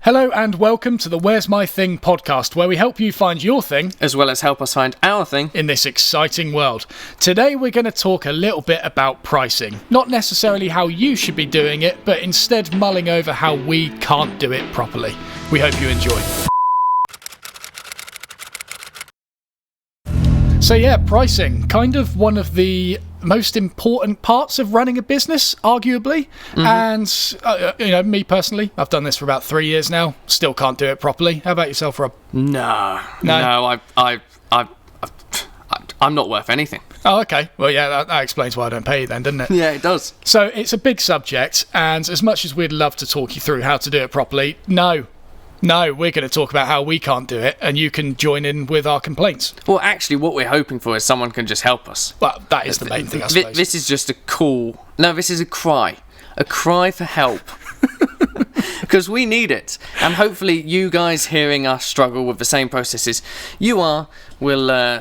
Hello and welcome to the Where's My Thing podcast, where we help you find your thing, as well as help us find our thing, in this exciting world. Today we're going to talk a little bit about pricing. Not necessarily how you should be doing it, but instead mulling over how we can't do it properly. We hope you enjoy. So yeah, pricing, kind of one of the most important parts of running a business, arguably. Mm-hmm. And me personally, I've done this for about 3 years now. Still can't do it properly. How about yourself, Rob? No, I'm not worth anything. Oh, okay. Well, yeah, that explains why I don't pay you then, doesn't it? Yeah, it does. So it's a big subject, and as much as we'd love to talk you through how to do it properly, no, we're going to talk about how we can't do it, and you can join in with our complaints. Well, actually, what we're hoping for is someone can just help us. Well, that is the main thing, I suppose. This is just a call. No, this is a cry for help. Because we need it. And hopefully you guys hearing us struggle with the same processes will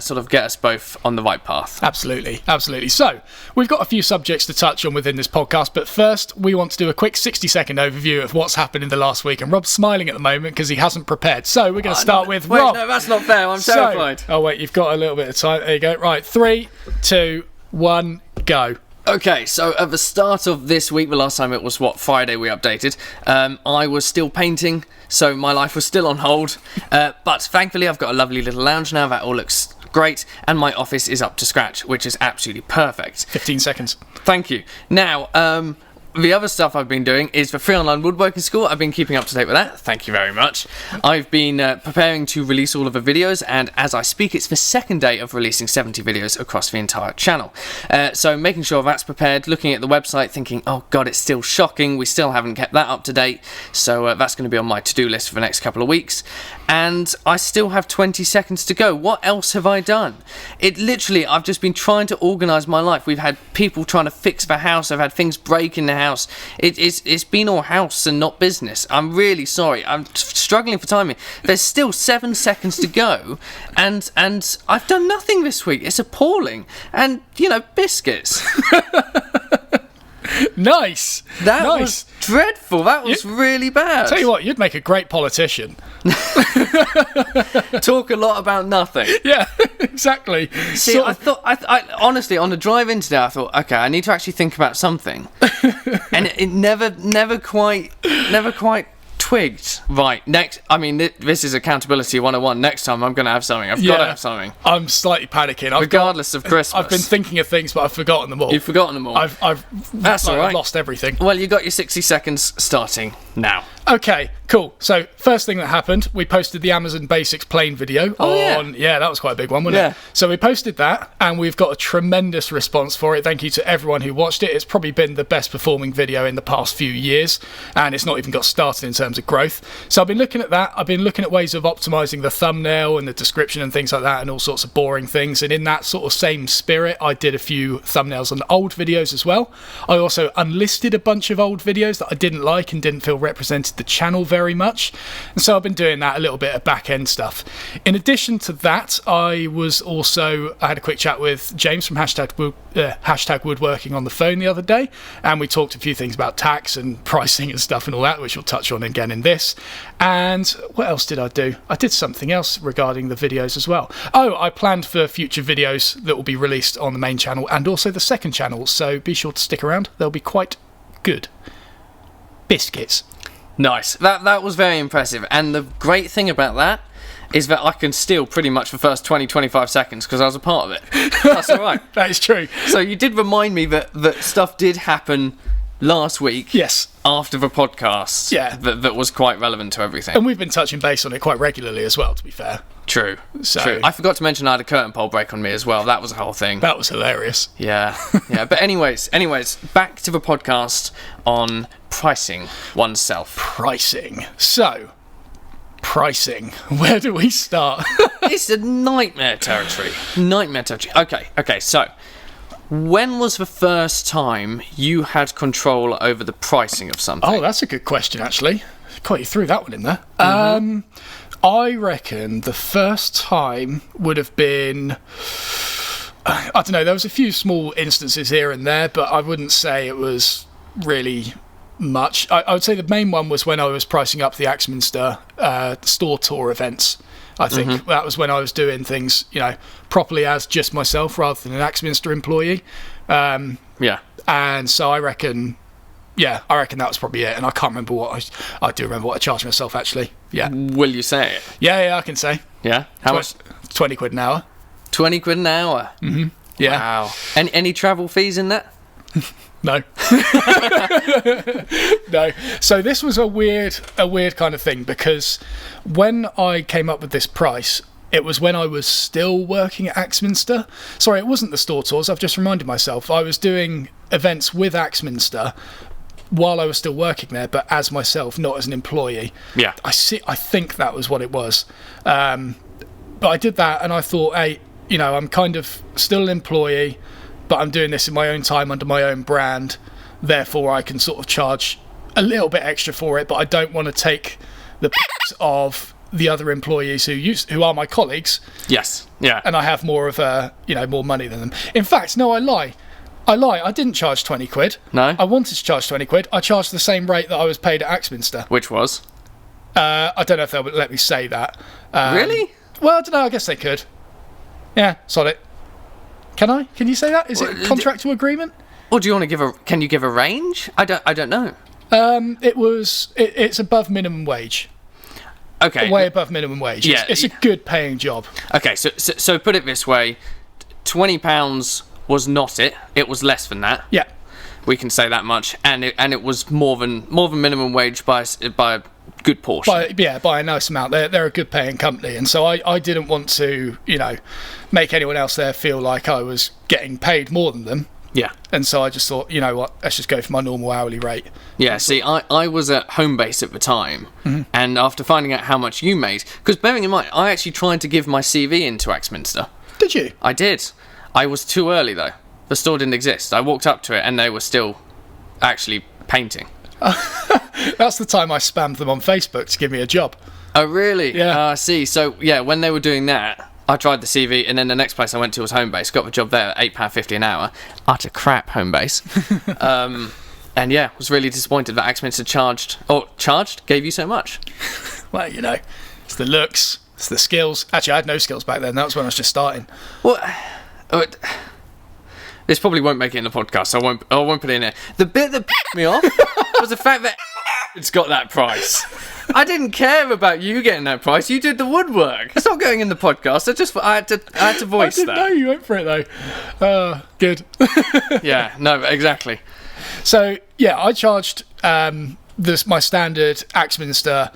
sort of get us both on the right path. Absolutely. So, we've got a few subjects to touch on within this podcast, but first we want to do a quick 60-second overview of what's happened in the last week. And Rob's smiling at the moment because he hasn't prepared. So, we're going to start with Rob. No, that's not fair. I'm terrified. Oh, wait, you've got a little bit of time. There you go. Right, 3, 2, 1, go. Okay, so at the start of this week, the last time it was, Friday we updated, I was still painting, so my life was still on hold, but thankfully I've got a lovely little lounge now, that all looks great, and my office is up to scratch, which is absolutely perfect. 15 seconds. Thank you. Now, the other stuff I've been doing is the free online woodworking school. I've been keeping up to date with that. Thank you very much. I've been preparing to release all of the videos, and as I speak, it's the second day of releasing 70 videos across the entire channel. So making sure that's prepared, looking at the website, thinking, oh god, it's still shocking. We still haven't kept that up to date. So that's going to be on my to-do list for the next couple of weeks. And I still have 20 seconds to go. What else have I done? I've just been trying to organise my life. We've had people trying to fix the house. I've had things break in the house. It's been all house and not business. I'm really sorry. I'm struggling for timing. There's still 7 seconds to go, and I've done nothing this week. It's appalling. And, biscuits. Nice. That was dreadful. That was really bad. Tell you what, you'd make a great politician. Talk a lot about nothing. Yeah, exactly. See, I thought, I honestly, on the drive in today, I thought, okay, I need to actually think about something, and it never quite twigged. Right, this is accountability 101. Next time I'm going to have something. I've got to have something. I'm slightly panicking. Regardless of Christmas. I've been thinking of things, but I've forgotten them all. You've forgotten them all? That's all right. I've lost everything. Well, you got your 60 seconds starting now. Okay, cool. So, first thing that happened, we posted the Amazon Basics plane video. Yeah, that was quite a big one, wasn't it? So we posted that, and we've got a tremendous response for it. Thank you to everyone who watched it. It's probably been the best performing video in the past few years, and it's not even got started in terms of growth. So I've been looking at that. I've been looking at ways of optimizing the thumbnail and the description and things like that, and all sorts of boring things. And in that sort of same spirit, I did a few thumbnails on old videos as well. I also unlisted a bunch of old videos that I didn't like and didn't feel represented the channel very much, and so I've been doing that, a little bit of back end stuff. In addition to that, I had a quick chat with James from hashtag Woodworking on the phone the other day, and we talked a few things about tax and pricing and stuff and all that, which we'll touch on again in this. And what else did I do? I did something else regarding the videos as well. I planned for future videos that will be released on the main channel and also the second channel, so be sure to stick around. They'll be quite good. Biscuits. Nice. That was very impressive. And the great thing about that is that I can steal pretty much the first 20-25 seconds because I was a part of it. That's all right. That is true. So you did remind me that stuff did happen last week. Yes. After the podcast. Yeah. That was quite relevant to everything. And we've been touching base on it quite regularly as well, to be fair. True. I forgot to mention I had a curtain pole break on me as well. That was a whole thing. That was hilarious. Yeah. But anyways, back to the podcast on pricing oneself. Pricing. So, pricing. Where do we start? It's a nightmare territory. Okay, so when was the first time you had control over the pricing of something? Oh, that's a good question, actually. Quite, you threw that one in there. Mm-hmm. I reckon the first time would have been, I don't know, there was a few small instances here and there, but I wouldn't say it was really much. I would say the main one was when I was pricing up the Axminster store tour events. I think that was when I was doing things, properly as just myself rather than an Axminster employee. And so I reckon that was probably it. And I can't remember I do remember what I charged myself, actually. Yeah. Will you say it? Yeah, I can say. Yeah? How much? 20 quid an hour. 20 quid an hour? Mm-hmm. Yeah. Wow. Any travel fees in that? No. No. So this was a weird kind of thing, because when I came up with this price, it was when I was still working at Axminster. Sorry, it wasn't the store tours. I've just reminded myself. I was doing events with Axminster while I was still working there, but as myself, not as an employee. Yeah. I think that was what it was. But I did that, and I thought, hey, I'm kind of still an employee, but I'm doing this in my own time under my own brand. Therefore, I can sort of charge a little bit extra for it, but I don't want to take the piss of the other employees who are my colleagues. Yes. Yeah. And I have more of more money than them. In fact, no, I lie. I didn't charge 20 quid. No? I wanted to charge 20 quid. I charged the same rate that I was paid at Axminster. Which was? I don't know if they'll let me say that. Really? Well, I don't know. I guess they could. Yeah, sod it. Can I? Can you say that? Is it a contractual agreement? Or do you want to can you give a range? I don't know. It's above minimum wage. Okay. Way above minimum wage. Yeah. It's a good paying job. Okay, so put it this way, £20 was not it. It was less than that. Yeah. We can say that much, and it was more than minimum wage by a good portion. By a nice amount. They're a good paying company, and so I didn't want to make anyone else there feel like I was getting paid more than them. Yeah. And so I just thought, you know what, let's just go for my normal hourly rate. Yeah, see, I was at Homebase at the time, and after finding out how much you made, because bearing in mind, I actually tried to give my CV into Axminster. Did you? I did. I was too early, though. The store didn't exist. I walked up to it, and they were still actually painting. That's the time I spammed them on Facebook to give me a job. Oh, really? Yeah. See, so, yeah, when they were doing that, I tried the CV, and then the next place I went to was Homebase. Got the job there at £8.50 an hour. Utter crap, Homebase. And yeah, was really disappointed that Axminster gave you so much. Well, it's the looks, it's the skills. Actually, I had no skills back then. That was when I was just starting. Well, this probably won't make it in the podcast, so I won't put it in there. The bit that pissed me off was the fact that it's got that price. I didn't care about you getting that price. You did the woodwork. It's not going in the podcast. I had to voice that. I didn't know you went for it though. Good. Yeah. No. Exactly. So yeah, I charged my standard Axminster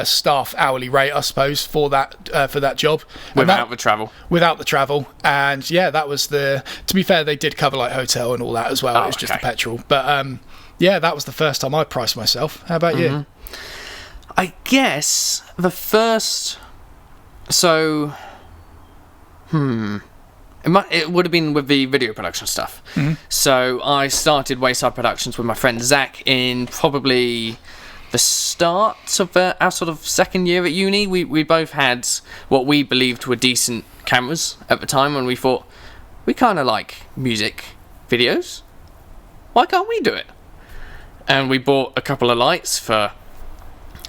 staff hourly rate, I suppose, for that job. Without the travel. Without the travel, and yeah, that was to be fair, they did cover like hotel and all that as well. It was just the petrol, but yeah, that was the first time I priced myself. How about you? I guess the first. So, it would have been with the video production stuff. So I started Wayside Productions with my friend Zach in probably the start of our sort of second year at uni. We both had what we believed were decent cameras at the time, and we thought, we kind of like music videos. Why can't we do it? And we bought a couple of lights for,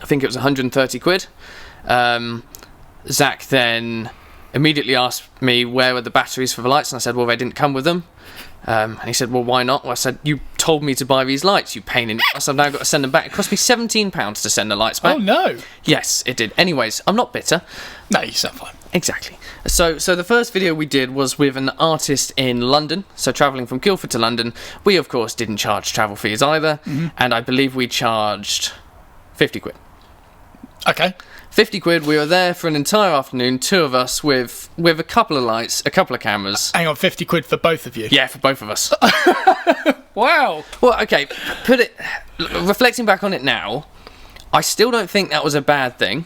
I think it was 130 quid. Zach then immediately asked me where were the batteries for the lights, and I said, well, they didn't come with them. And he said, well, why not? Well, I said, you told me to buy these lights, you pain in the ass. I've now got to send them back. It cost me £17 to send the lights back. Oh, no. Yes, it did. Anyways, I'm not bitter. No, you sound fine. Exactly. So the first video we did was with an artist in London, so travelling from Guildford to London. We, of course, didn't charge travel fees either, and I believe we charged 50 quid. Okay. 50 quid, we were there for an entire afternoon, two of us, with a couple of lights, a couple of cameras. Hang on, 50 quid for both of you? Yeah, for both of us. Wow. Well, okay, reflecting back on it now, I still don't think that was a bad thing.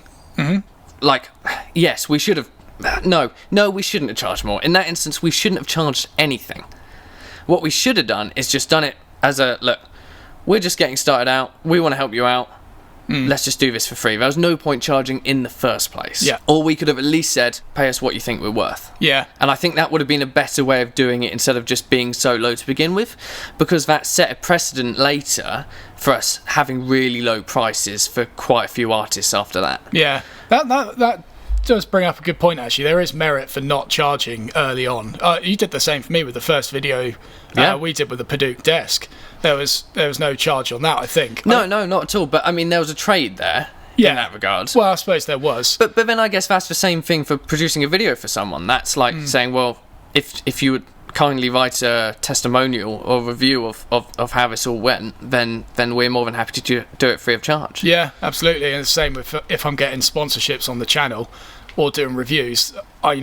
Like, yes, we should have... No, we shouldn't have charged more. In that instance, we shouldn't have charged anything. What we should have done is just done it as a, look, we're just getting started out, we want to help you out, let's just do this for free. There was no point charging in the first place. Yeah. Or we could have at least said, pay us what you think we're worth. Yeah. And I think that would have been a better way of doing it instead of just being so low to begin with, because that set a precedent later for us having really low prices for quite a few artists after that. Yeah. That does bring up a good point, actually. There is merit for not charging early on. You did the same for me with the first video we did with the Padook desk. There was no charge on that, I think. No, not at all. But, I mean, there was a trade there in that regard. Well, I suppose there was. But then I guess that's the same thing for producing a video for someone. That's like saying, well, if you would kindly write a testimonial or review of how this all went, then we're more than happy to do it free of charge. Yeah, absolutely. And the same with if I'm getting sponsorships on the channel or doing reviews, I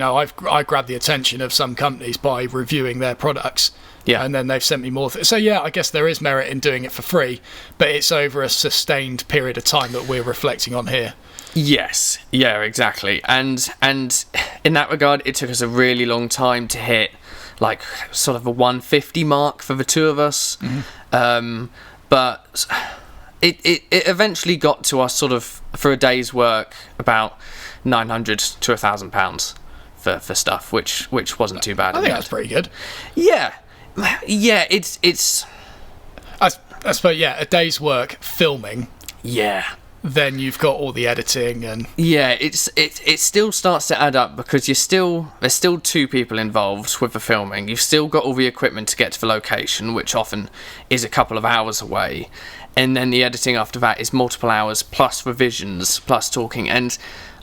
grab the attention of some companies by reviewing their products. Yeah. And then they've sent me more. So, yeah, I guess there is merit in doing it for free, but it's over a sustained period of time that we're reflecting on here. Yes. Yeah, exactly. And in that regard, it took us a really long time to hit, like, sort of a 150 mark for the two of us. But it eventually got to us sort of, for a day's work, about £900 to £1,000 for stuff, which wasn't too bad. I think that's pretty good. Yeah, it's. I suppose, a day's work filming. Yeah. Then you've got all the editing and. Yeah, it still starts to add up because there's still two people involved with the filming. You've still got all the equipment to get to the location, which often is a couple of hours away, and then the editing after that is multiple hours plus revisions plus talking, and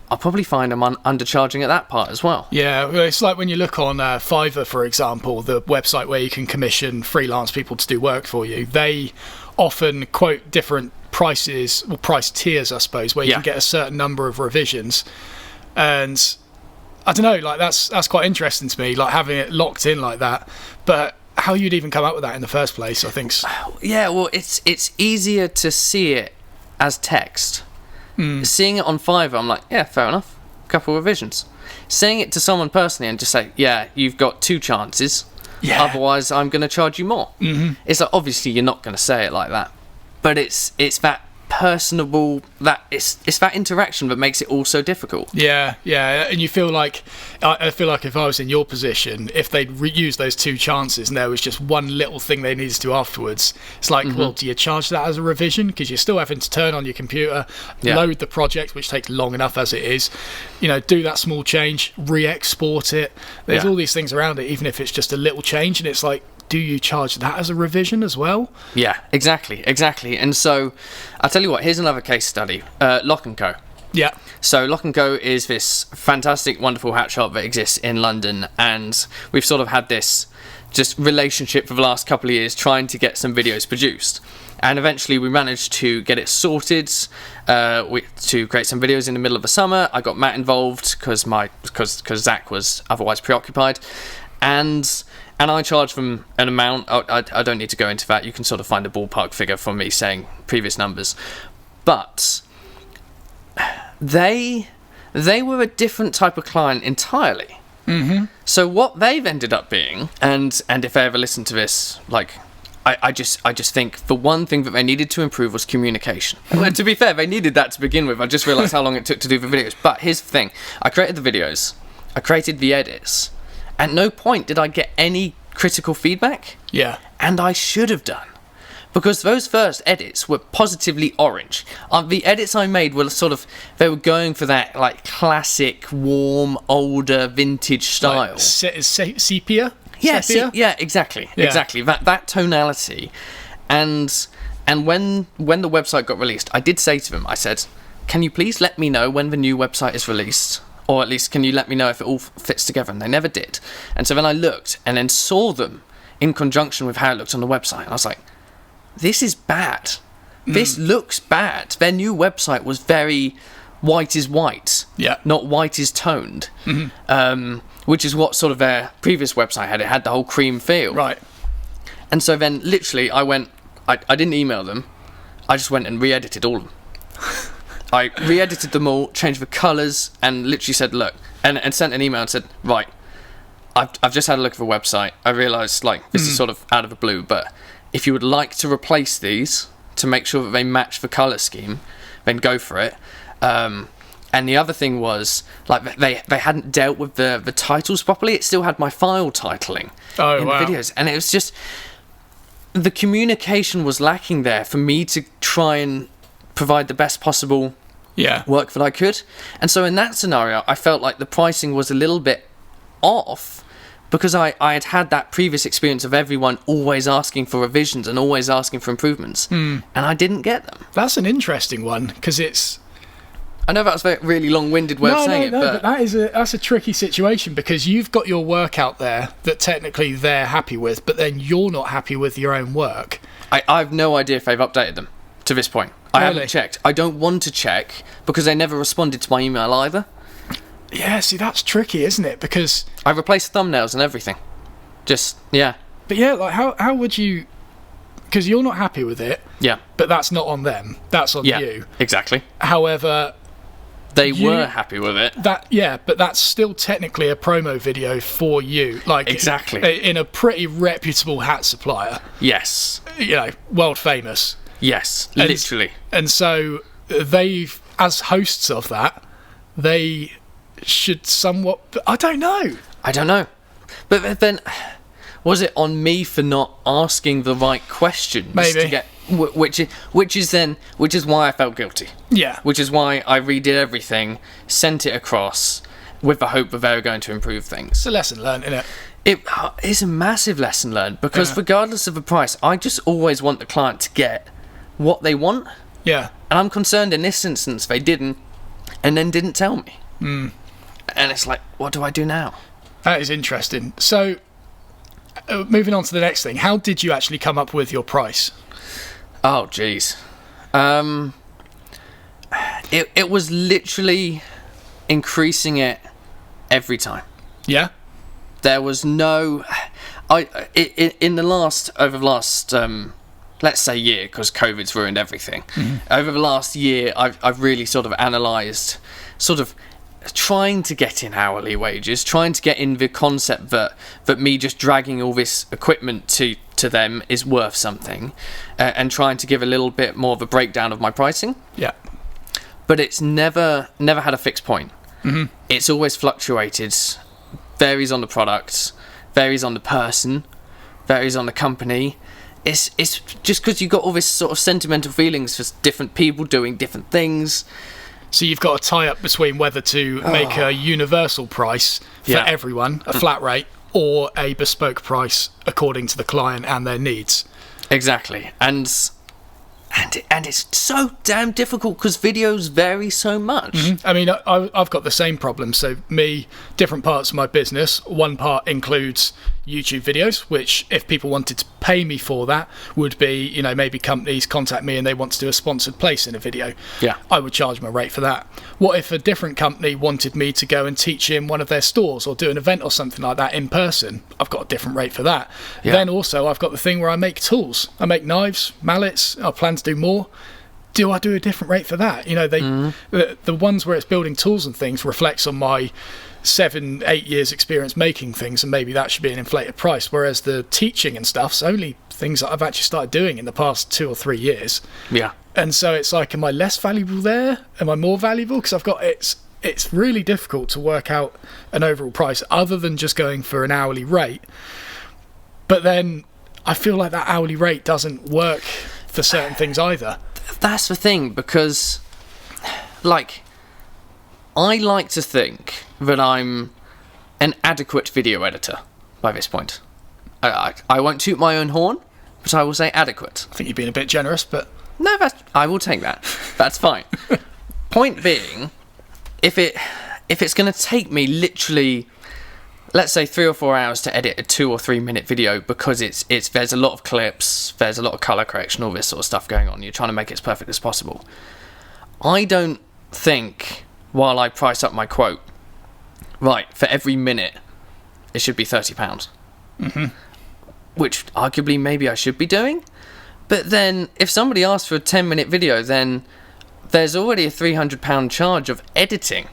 I'll probably find I'm undercharging at that part as well. Yeah, it's like when you look on Fiverr, for example, the website where you can commission freelance people to do work for you. They often quote different prices, or price tiers, I suppose, where you can get a certain number of revisions. And I don't know, like that's quite interesting to me, like having it locked in like that. But how you'd even come up with that in the first place, I think. Yeah, well, it's easier to see it as text. Seeing it on Fiverr, I'm like, yeah, fair enough. A couple of revisions. Saying it to someone personally and just say, yeah, you've got two chances. Yeah. Otherwise, I'm going to charge you more. It's like, obviously, you're not going to say it like that. But it's that personable, it's that interaction that makes it all so difficult. Yeah, and you feel like, I feel like if I was in your position, if they'd reuse those two chances and there was just one little thing they needed to do afterwards, it's like, well, do you charge that as a revision? Because you're still having to turn on your computer, load the project, which takes long enough as it is, do that small change, re-export it. There's all these things around it, even if it's just a little change, and it's like, do you charge that as a revision as well? Yeah, exactly. And so, I'll tell you what, here's another case study. Lock & Co. Yeah. So Lock & Co is this fantastic, wonderful hat shop that exists in London, and we've sort of had this just relationship for the last couple of years trying to get some videos produced. And eventually we managed to get it sorted to create some videos in the middle of the summer. I got Matt involved because Zach was otherwise preoccupied. And I charge them an amount. I don't need to go into that. You can sort of find a ballpark figure from me saying previous numbers. But they were a different type of client entirely. So what they've ended up being, and if they ever listen to this, like, I just think the one thing that they needed to improve was communication. Well, to be fair, they needed that to begin with. I just realised how long it took to do the videos. But here's the thing. I created the videos. I created the edits. At no point did I get any critical feedback. Yeah. And I should have done. Because those first edits were positively orange. The edits I made were they were going for that, like, classic, warm, older, vintage style. Like sepia? Yeah, sepia? Exactly. Yeah. Exactly. That tonality. And when the website got released, I did say to them, I said, can you please let me know when the new website is released? Or at least, can you let me know if it all fits together? And they never did. And so then I looked and then saw them in conjunction with how it looked on the website. And I was like, this is bad. This looks bad. Their new website was very white is white, not white is toned, which is what sort of their previous website had. It had the whole cream feel. Right. And so then literally I didn't email them. I just went and re-edited all of them. I re-edited them all, changed the colours, and literally said, look, and sent an email and said, right, I've just had a look at the website. I realised, like, this is sort of out of the blue, but if you would like to replace these to make sure that they match the colour scheme, then go for it. And the other thing was, like, they hadn't dealt with the titles properly. It still had my file titling in the videos. And it was just... the communication was lacking there for me to try and provide the best possible work that I could. And so in that scenario, I felt like the pricing was a little bit off because I had that previous experience of everyone always asking for revisions and always asking for improvements. And I didn't get them. That's an interesting one because it's... I know that's a really long-winded way of saying it, but that's a tricky situation because you've got your work out there that technically they're happy with, but then you're not happy with your own work. I have no idea if they've updated them to this point. I haven't checked. I don't want to check because they never responded to my email either. Yeah, see, that's tricky, isn't it? Because I replaced thumbnails and everything. But yeah, like how would you... because you're not happy with it. Yeah. But that's not on them. That's on you. Exactly. However... they were happy with it. But that's still technically a promo video for you. Like exactly. In a pretty reputable hat supplier. Yes. World famous. Yes, literally. And so they've, as hosts of that, they should somewhat... I don't know. But then, was it on me for not asking the right questions? Maybe. To get, which is why I felt guilty. Yeah. Which is why I redid everything, sent it across, with the hope that they were going to improve things. It's a lesson learned, isn't it? It is a massive lesson learned, because regardless of the price, I just always want the client to get what they want. Yeah. And I'm concerned in this instance they didn't, and then didn't tell me. And it's like, what do I do now? That is interesting. So, moving on to the next thing, how did you actually come up with your price? Oh, jeez. It was literally increasing it every time. Yeah? There was no... over the last, let's say year, because COVID's ruined everything. Over the last year, I've really sort of analysed, sort of trying to get in hourly wages, trying to get in the concept that me just dragging all this equipment to them is worth something, and trying to give a little bit more of a breakdown of my pricing. Yeah. But it's never had a fixed point. It's always fluctuated, varies on the product, varies on the person, varies on the company. It's just because you've got all this sort of sentimental feelings for different people doing different things. So you've got a tie-up between whether to make a universal price for everyone, a flat rate, or a bespoke price according to the client and their needs. Exactly. And it's so damn difficult because videos vary so much. I mean, I've got the same problem. So different parts of my business. One part includes YouTube videos, which if people wanted to pay me for that would be, maybe companies contact me and they want to do a sponsored place in a video. Yeah. I would charge my rate for that. What if a different company wanted me to go and teach in one of their stores or do an event or something like that in person? I've got a different rate for that. Yeah. Then also I've got the thing where I make tools. I make knives, mallets. I plan to do more. Do I do a different rate for that? The ones where it's building tools and things reflects on my 7-8 years experience making things, and maybe that should be an inflated price, whereas the teaching and stuff's only things that I've actually started doing in the past 2 or 3 years. Yeah. And so it's like, am I less valuable there? Am I more valuable? Because it's really difficult to work out an overall price other than just going for an hourly rate. But then I feel like that hourly rate doesn't work for certain things either. That's the thing, because I like to think that I'm an adequate video editor by this point. I won't toot my own horn, but I will say adequate. I think you're being a bit generous, but... No, I will take that. That's fine. Point being, if it's going to take me literally, let's say 3 or 4 hours to edit a 2 or 3 minute video because there's a lot of clips, there's a lot of colour correction, all this sort of stuff going on, you're trying to make it as perfect as possible. I don't think, while I price up my quote, right, for every minute, it should be £30. Which arguably maybe I should be doing. But then, if somebody asks for a 10-minute video, then there's already a £300 charge of editing.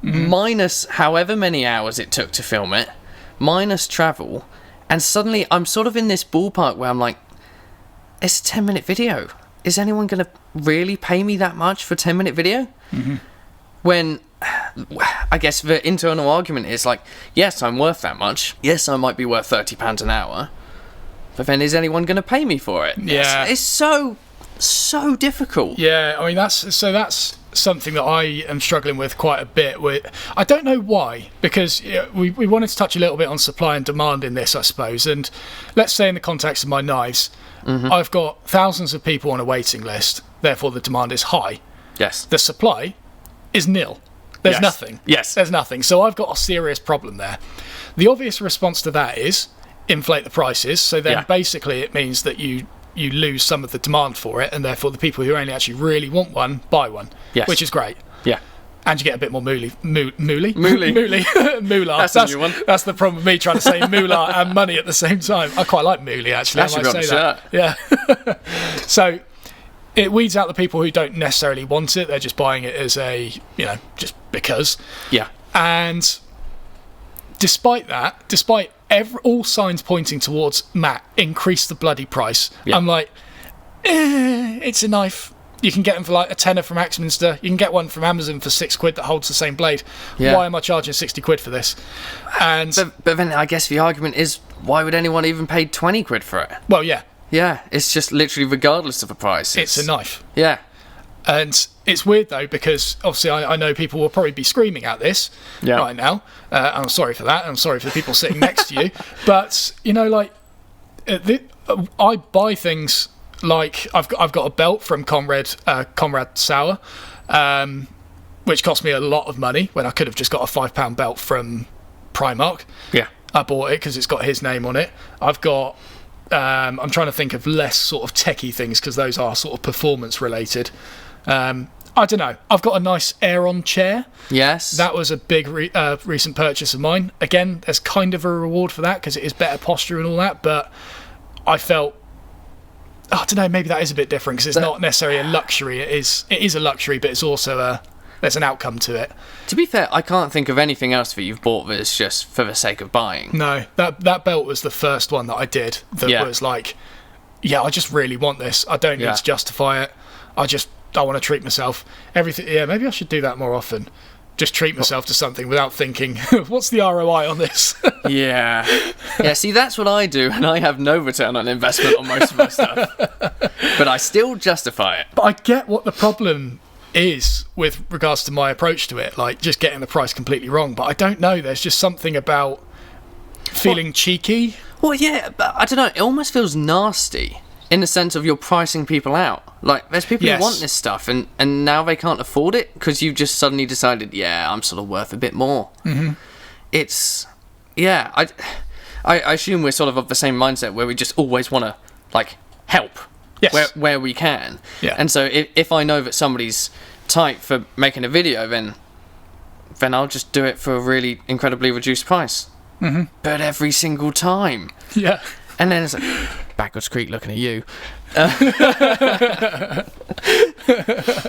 Minus however many hours it took to film it, minus travel, and suddenly I'm sort of in this ballpark where I'm like, it's a 10-minute video. is anyone going to really pay me that much for a 10-minute video? Mm-hmm. When I guess the internal argument is like, yes, I'm worth that much. Yes, I might be worth £30 an hour. But then is anyone going to pay me for it? Yeah. It's so difficult. Yeah, I mean, that's something that I am struggling with quite a bit. I don't know why, because we wanted to touch a little bit on supply and demand in this, I suppose. And let's say in the context of my knives, I've got thousands of people on a waiting list, therefore the demand is high. Yes. The supply is nil. There's nothing. Yes. There's nothing. So I've got a serious problem there. The obvious response to that is inflate the prices. So then basically it means that you lose some of the demand for it, and therefore the people who only actually really want one buy one, which is great. Yeah. And you get a bit more moolah. That's a new one. That's the problem with me trying to say moolah and money at the same time. I quite like moolah, actually. That should be on the shirt. Yeah. So it weeds out the people who don't necessarily want it. They're just buying it as just because. Yeah. And despite all signs pointing towards, Matt, increase the bloody price. Yeah. I'm like, it's a knife. You can get them for like a tenner from Axminster. You can get one from Amazon for £6 that holds the same blade. Yeah. Why am I charging £60 for this? And but then I guess the argument is, why would anyone even pay £20 for it? Well, yeah. Yeah, it's just literally regardless of the price. It's a knife. Yeah. And it's weird, though, because obviously I know people will probably be screaming at this right now. I'm sorry for that. I'm sorry for the people sitting next to you. But, I buy things like I've got a belt from Conrad Sauer, which cost me a lot of money when I could have just got a £5 belt from Primark. Yeah. I bought it because it's got his name on it. I've got... I'm trying to think of less sort of techie things because those are sort of performance related. I don't know. I've got a nice Aeron chair. Yes. That was a big recent purchase of mine. Again, there's kind of a reward for that because it is better posture and all that, but I felt... I don't know, maybe that is a bit different because it's not necessarily a luxury. It is a luxury, but it's also there's an outcome to it. To be fair, I can't think of anything else that you've bought that is just for the sake of buying. No, that belt was the first one that I did that was like, I just really want this. I don't need to justify it. I want to treat myself. Everything. Yeah, maybe I should do that more often. Just treat myself to something without thinking, what's the ROI on this? Yeah, see, that's what I do, and I have no return on investment on most of my stuff. But I still justify it. But I get what the problem is with regards to my approach to it, like just getting the price completely wrong. But I don't know, there's just something about feeling cheeky. Well, yeah, but I don't know, it almost feels nasty in the sense of you're pricing people out. Like, there's people who want this stuff, and now they can't afford it because you've just suddenly decided, I'm sort of worth a bit more. Mm-hmm. It's... Yeah, I assume we're sort of the same mindset where we just always want to, like, help where we can. Yeah. And so if I know that somebody's tight for making a video, then I'll just do it for a really incredibly reduced price. Mm-hmm. But every single time. Yeah. And then it's like, Backwards Creek looking at you.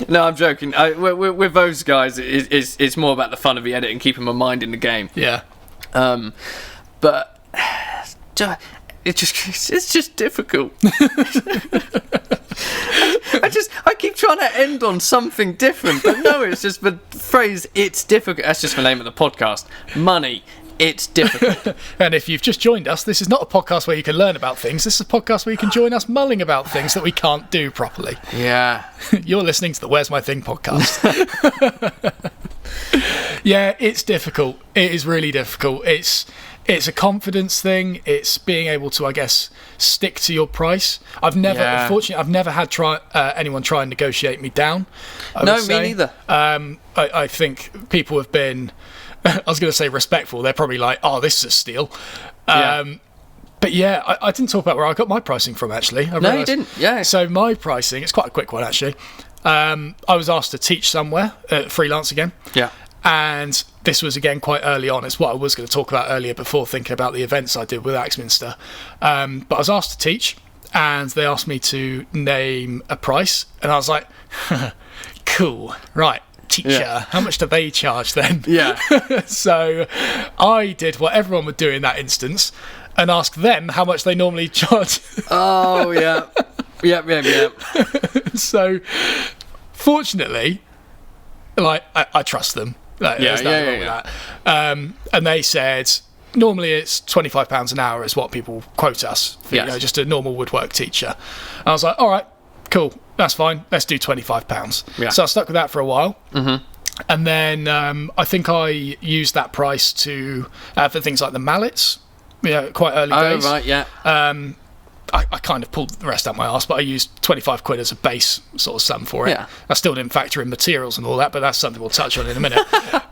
No, I'm joking. With those guys, it's more about the fun of the edit and keeping my mind in the game. Yeah. But it's just difficult. I keep trying to end on something different, but no, it's just the phrase, it's difficult. That's just the name of the podcast. Money. It's difficult. And if you've just joined us, this is not a podcast where you can learn about things. This is a podcast where you can join us mulling about things that we can't do properly. Yeah. You're listening to the Where's My Thing podcast. Yeah, it's difficult. It is really difficult. It's a confidence thing. It's being able to, I guess, stick to your price. Unfortunately, I've never had anyone try and negotiate me down. No, me neither. I think people have been... I was going to say respectful. They're probably like, oh, this is a steal. But yeah, I didn't talk about where I got my pricing from, actually. No, you didn't. Yeah. So my pricing, it's quite a quick one, actually. I was asked to teach somewhere, freelance again. Yeah. And this was, again, quite early on. It's what I was going to talk about earlier before thinking about the events I did with Axminster. But I was asked to teach, and they asked me to name a price. And I was like, cool, right. Teacher, how much do they charge then? Yeah. So I did what everyone would do in that instance and ask them how much they normally charge. Oh, yeah. Yep. So, fortunately, like, I trust them. There's nothing wrong with that. And they said, normally it's £25 an hour is what people quote us for, just a normal woodwork teacher. And I was like, all right, cool, that's fine. Let's do £25. Yeah. So I stuck with that for a while. Mm-hmm. And then I think I used that price to for things like the mallets, quite early days. Oh, right, yeah. I kind of pulled the rest out my arse, but I used 25 quid as a base sort of sum for it. Yeah. I still didn't factor in materials and all that, but that's something we'll touch on in a minute.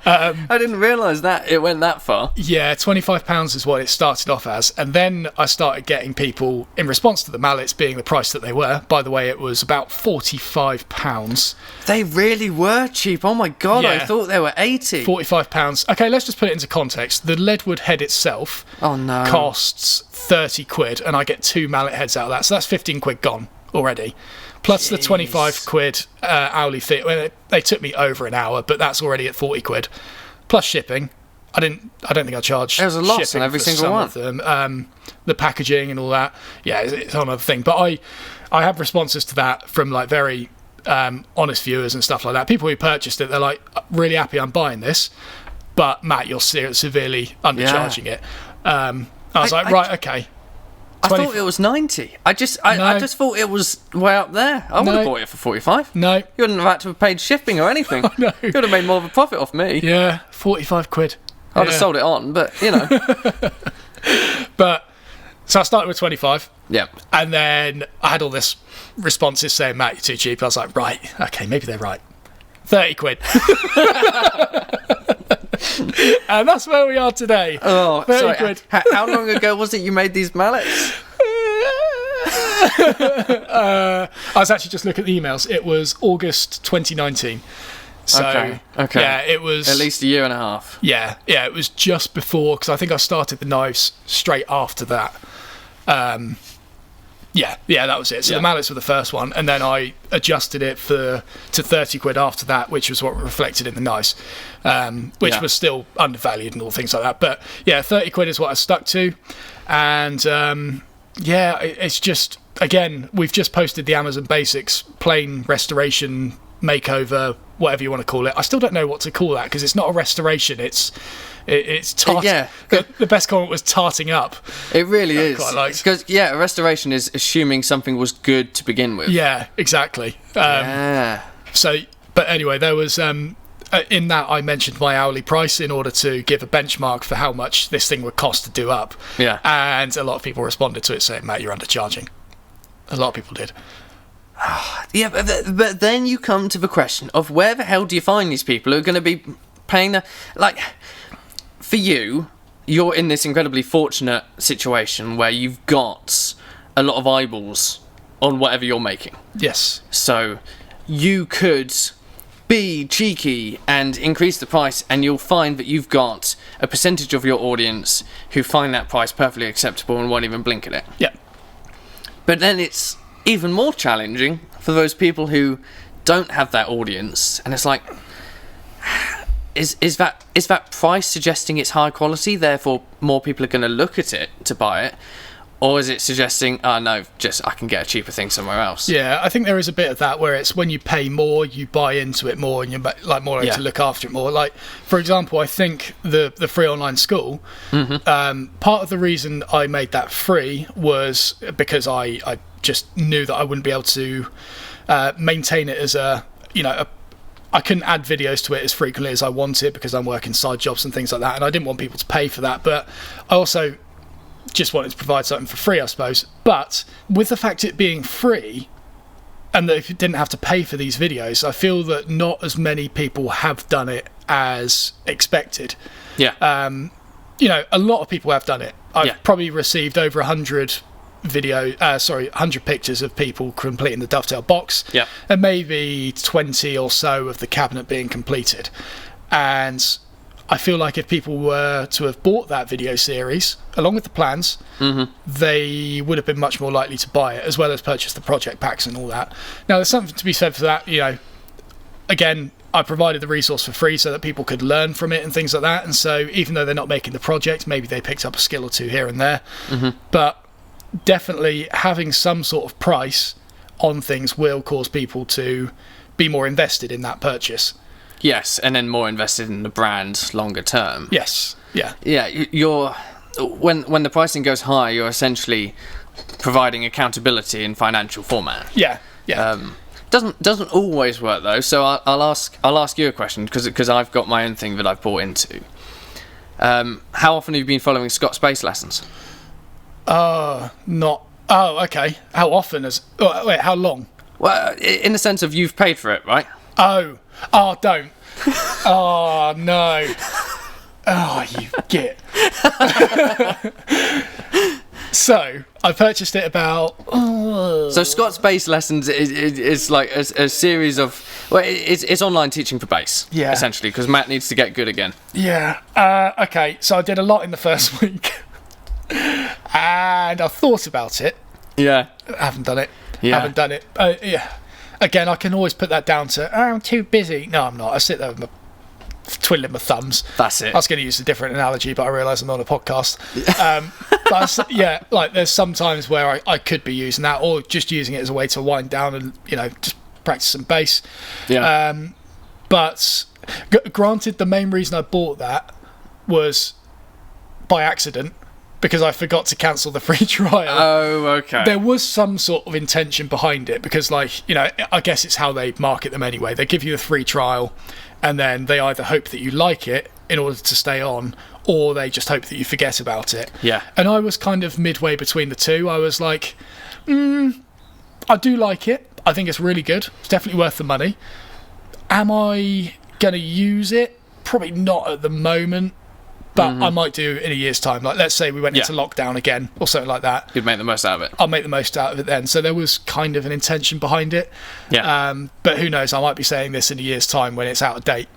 I didn't realise that it went that far. Yeah, £25 is what it started off as. And then I started getting people, in response to the mallets being the price that they were, by the way, it was about £45. They really were cheap. Oh my God, I thought they were 80. £45. Okay, let's just put it into context. The leadwood head itself costs 30 quid, and I get 2 mallet heads out of that. So that's 15 quid gone already. Plus the 25 quid hourly fee. Well, they took me over an hour, but that's already at 40 quid. Plus shipping. I don't think I charged There's a loss on every single one. Of them. The packaging and all that. Yeah, it's another thing. But I have responses to that from like very honest viewers and stuff like that. People who purchased it, they're like, really happy I'm buying this, but Matt, you're severely undercharging it. I was like, right, okay. I thought it was 90. I just thought it was way up there. I would have bought it for 45. No. You wouldn't have had to have paid shipping or anything. No. You would have made more of a profit off me. Yeah, 45 quid. I'd have sold it on, but, But, so I started with 25. Yeah. And then I had all this responses saying, Matt, you're too cheap. I was like, right, okay, maybe they're right. 30 quid. And that's where we are today. Oh, 30 quid. How long ago was it you made these mallets? I was actually just looking at the emails. It was August 2019. So, okay. Yeah, it was... At least a year and a half. Yeah, it was just before, because I think I started the knives straight after that. Yeah, that was it. So the mallets were the first one, and then I adjusted it to 30 quid after that, which was what reflected in the knives, which was still undervalued and all things like that. But yeah, 30 quid is what I stuck to, and it's just, again, we've just posted the Amazon Basics plain restoration makeover, whatever you want to call it. I still don't know what to call that, because it's not a restoration, it's tarting. The best comment was tarting up. It really is. Because a restoration is assuming something was good to begin with. Yeah, exactly. So, but anyway, there was in that I mentioned my hourly price in order to give a benchmark for how much this thing would cost to do up. Yeah. And a lot of people responded to it saying, Matt, you're undercharging. A lot of people did. Yeah, but then you come to the question of where the hell do you find these people who are going to be paying for you, you're in this incredibly fortunate situation where you've got a lot of eyeballs on whatever you're making. Yes. So you could be cheeky and increase the price, and you'll find that you've got a percentage of your audience who find that price perfectly acceptable and won't even blink at it. Yeah. But then it's even more challenging for those people who don't have that audience, and it's like, is that price suggesting it's high quality, therefore more people are going to look at it to buy it, or is it suggesting, I can get a cheaper thing somewhere else? Yeah, I think there is a bit of that where it's when you pay more, you buy into it more, and you're more likely to look after it more. Like, for example, I think the free online school, part of the reason I made that free was because I just knew that I wouldn't be able to maintain it as I couldn't add videos to it as frequently as I wanted because I'm working side jobs and things like that, and I didn't want people to pay for that, but I also just wanted to provide something for free, I suppose. But with the fact it being free and that you didn't have to pay for these videos, I feel that not as many people have done it as expected. Yeah. A lot of people have done it. I've probably received over 100 100 pictures of people completing the dovetail box, and maybe 20 or so of the cabinet being completed. And I feel like if people were to have bought that video series along with the plans, they would have been much more likely to buy it, as well as purchase the project packs and all that. Now, there's something to be said for that. Again, I provided the resource for free so that people could learn from it and things like that. And so even though they're not making the project, maybe they picked up a skill or two here and there. But definitely having some sort of price on things will cause people to be more invested in that purchase. Yes, and then more invested in the brand longer term. Yes, yeah. Yeah, you're when the pricing goes high, you're essentially providing accountability in financial format. Yeah. Doesn't always work though. So I'll ask you a question because I've got my own thing that I've bought into. How often have you been following Scott's bass lessons? Not. Oh, okay. How often wait, how long? Well, in the sense of you've paid for it, right? Oh, don't. Oh no. Oh, you git. So I purchased it about. So Scott's bass lessons is like a series of. Well, it's online teaching for bass. Yeah. Essentially, because Matt needs to get good again. Yeah. Okay. So I did a lot in the first week, and I thought about it. Yeah. I haven't done it. Yeah. Haven't done it. Yeah. Again, I can always put that down to I'm too busy. No, I'm not. I sit there with twiddling my thumbs. That's it. I was going to use a different analogy, but I realise I'm on a podcast. But yeah, like there's some times where I could be using that, or just using it as a way to wind down and just practice some bass. Yeah. But granted, the main reason I bought that was by accident, because I forgot to cancel the free trial. Oh, okay. There was some sort of intention behind it, because I guess it's how they market them anyway. They give you a free trial, and then they either hope that you like it in order to stay on, or they just hope that you forget about it. Yeah. And I was kind of midway between the two. I was like, I do like it. I think it's really good. It's definitely worth the money. Am I going to use it? Probably not at the moment. But I might do in a year's time. Like, let's say we went into lockdown again or something like that. You'd make the most out of it. I'll make the most out of it then. So there was kind of an intention behind it. Yeah. But who knows? I might be saying this in a year's time when it's out of date.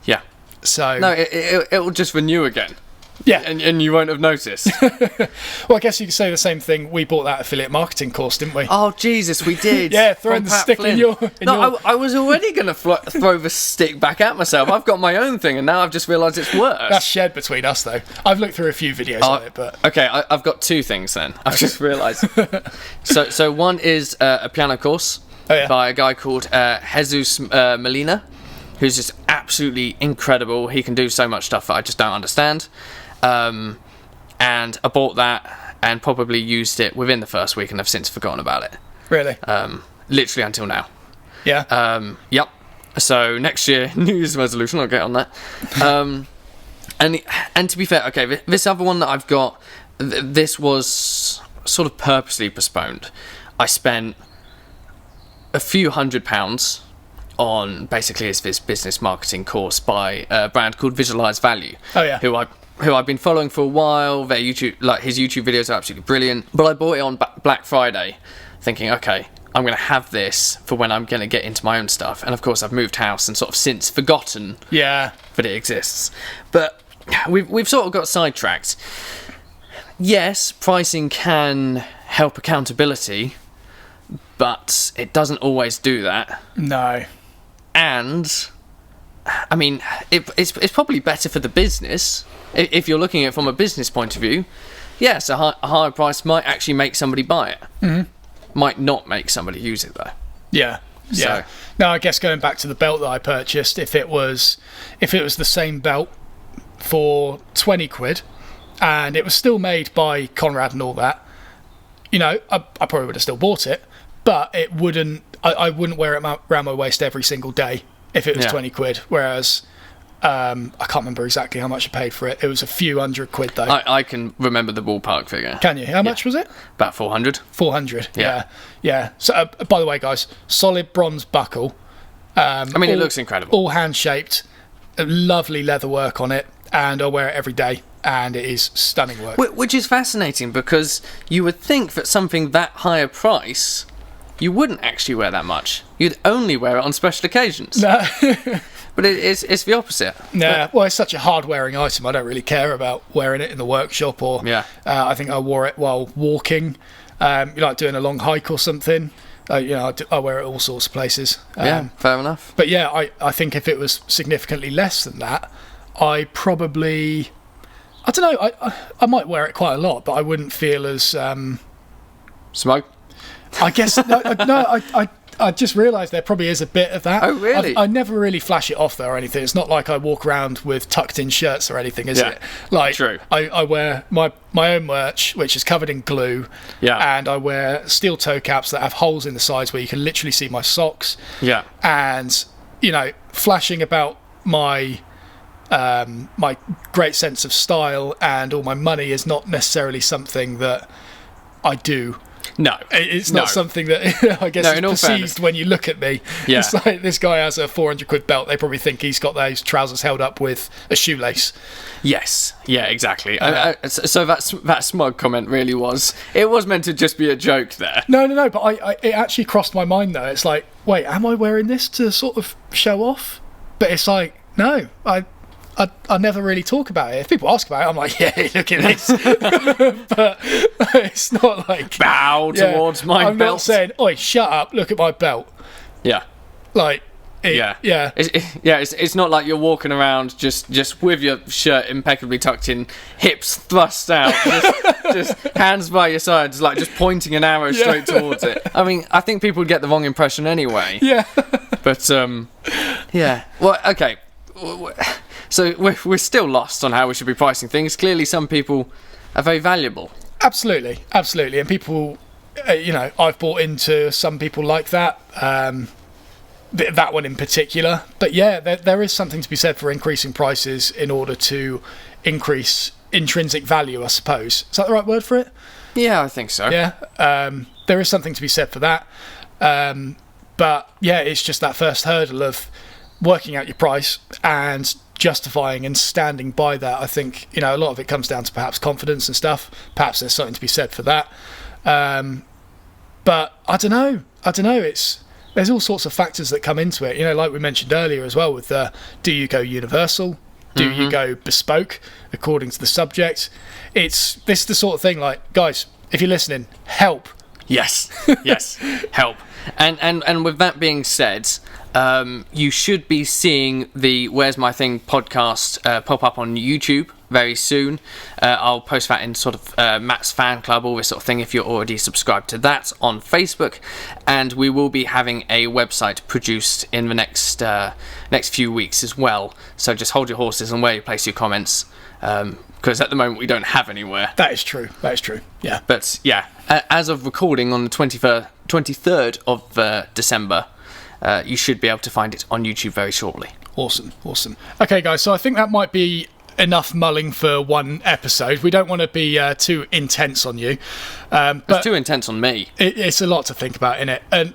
Yeah. So no, it will just renew again. Yeah. And you won't have noticed. Well, I guess you could say the same thing. We bought that affiliate marketing course, didn't we? Oh, Jesus, we did. Yeah, throwing the stick in your... I was already going to throw the stick back at myself. I've got my own thing, and now I've just realised it's worse. That's shared between us, though. I've looked through a few videos on it, but... Okay, I've got two things then. I've just realised. So one is a piano course by a guy called Jesus Molina, who's just absolutely incredible. He can do so much stuff that I just don't understand. And I bought that and probably used it within the first week, and I've since forgotten about it. Really? Literally until now. Yeah. Yep. So next year, New Year's resolution, I'll get on that. And to be fair, okay, this other one that I've got, this was sort of purposely postponed. I spent a few £100 on basically this business marketing course by a brand called Visualize Value. Oh yeah. Who I've been following for a while. Their YouTube, his YouTube videos are absolutely brilliant. But I bought it on Black Friday, thinking, okay, I'm going to have this for when I'm going to get into my own stuff. And of course, I've moved house and sort of since forgotten that it exists. But we've sort of got sidetracked. Yes, pricing can help accountability, but it doesn't always do that. No. And I mean, it's probably better for the business. If you're looking at it from a business point of view, yes, a higher price might actually make somebody buy it. Mm-hmm. Might not make somebody use it, though. Yeah. Yeah. So. Now, I guess going back to the belt that I purchased, if it was the same belt for 20 quid, and it was still made by Conrad and all that, I probably would have still bought it, but it wouldn't. I wouldn't wear it around my waist every single day if it was 20 quid. Whereas I can't remember exactly how much I paid for it. It was a few £100 though. I can remember the ballpark figure. Can you? How much was it? About 400. 400. Yeah. So by the way, guys, solid bronze buckle. It looks incredible. All hand shaped, lovely leather work on it, and I wear it every day. And it is stunning work. Which is fascinating, because you would think that something that higher price, you wouldn't actually wear that much. You'd only wear it on special occasions. No. But it's the opposite. Nah, well, it's such a hard-wearing item. I don't really care about wearing it in the workshop, or I think I wore it while walking, like doing a long hike or something. I wear it all sorts of places. Fair enough. But yeah, I think if it was significantly less than that, I probably... I don't know, I might wear it quite a lot, but I wouldn't feel as... Smug? I guess I just realised there probably is a bit of that. Oh, really? I never really flash it off though or anything. It's not like I walk around with tucked in shirts or anything, is it? Like, true. I wear my own merch, which is covered in glue. Yeah. And I wear steel toe caps that have holes in the sides where you can literally see my socks. Yeah. And, flashing about my my great sense of style and all my money is not necessarily something that I do. No, it's not something that I guess is perceived when you look at me. Yeah. It's like this guy has a 400 quid belt. They probably think he's got those trousers held up with a shoelace. Yes, yeah, exactly. So that smug comment really was meant to just be a joke there. No, but it actually crossed my mind though. It's like, wait, am I wearing this to sort of show off? But it's like, no, I never really talk about it. If people ask about it, I'm like, yeah, look at this. But it's not like... Bow towards my belt. I'm not saying, oi, shut up, look at my belt. Yeah. Like, yeah. It's not like you're walking around just with your shirt impeccably tucked in, hips thrust out, just hands by your sides, like just pointing an arrow straight towards it. I mean, I think people would get the wrong impression anyway. Yeah. But, yeah. Well, okay. So we're still lost on how we should be pricing things. Clearly, some people are very valuable. Absolutely. And people, I've bought into some people like that. That one in particular. But yeah, there is something to be said for increasing prices in order to increase intrinsic value, I suppose. Is that the right word for it? Yeah, I think so. Yeah. There is something to be said for that. But yeah, it's just that first hurdle of working out your price and justifying and standing by that. I think a lot of it comes down to perhaps confidence and stuff. Perhaps there's something to be said for that. But I don't know. There's all sorts of factors that come into it. Like we mentioned earlier as well with do you go universal? Do you go bespoke according to the subject? This is the sort of thing like, guys, if you're listening, help. Yes, help. And with that being said, you should be seeing the Where's My Thing podcast pop up on YouTube very soon. I'll post that in sort of Matt's fan club, all this sort of thing, if you're already subscribed to that on Facebook. And we will be having a website produced in the next few weeks as well. So just hold your horses and where you place your comments. Because at the moment we don't have anywhere. That is true. Yeah. But yeah, as of recording on the 23rd of December, you should be able to find it on YouTube very shortly. Awesome. Okay, guys, so I think that might be enough mulling for one episode. We don't want to be too intense on you. It's too intense on me. It's a lot to think about, innit? And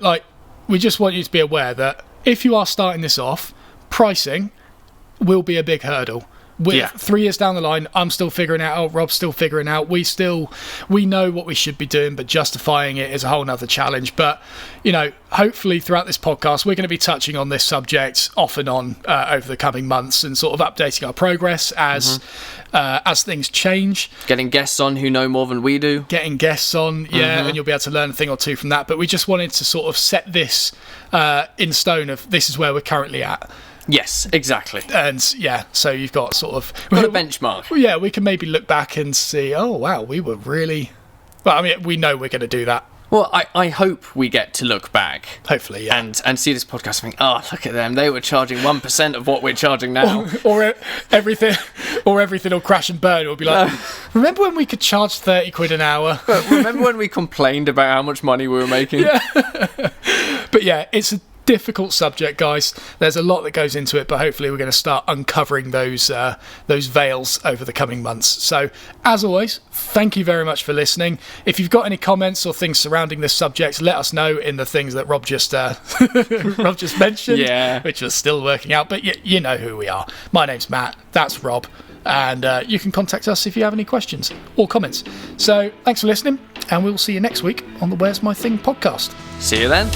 we just want you to be aware that if you are starting this off, pricing will be a big hurdle. 3 years down the line, I'm still figuring it out, Rob's still figuring out. We know what we should be doing, but justifying it is a whole nother challenge. But, hopefully throughout this podcast, we're going to be touching on this subject off and on over the coming months and sort of updating our progress as things change. Getting guests on who know more than we do. And you'll be able to learn a thing or two from that. But we just wanted to sort of set this in stone of this is where we're currently at. Yes, exactly. And yeah, so you've got sort of... Got a benchmark. Yeah, we can maybe look back and see, oh, wow, we were really... Well, I mean, we know we're going to do that. Well, I hope we get to look back. Hopefully, yeah. And see this podcast and think, oh, look at them. They were charging 1% of what we're charging now. or everything will crash and burn. It'll be like, remember when we could charge 30 quid an hour? Remember when we complained about how much money we were making? Yeah. But yeah, it's a difficult subject, guys. There's a lot that goes into it, but hopefully we're going to start uncovering those veils over the coming months. So as always, thank you very much for listening. If you've got any comments or things surrounding this subject, let us know in the things that Rob just mentioned, which we're still working out, but you know who we are. My name's Matt, that's Rob, and you can contact us if you have any questions or comments. So thanks for listening, and we'll see you next week on the Where's My Thing podcast. See you then.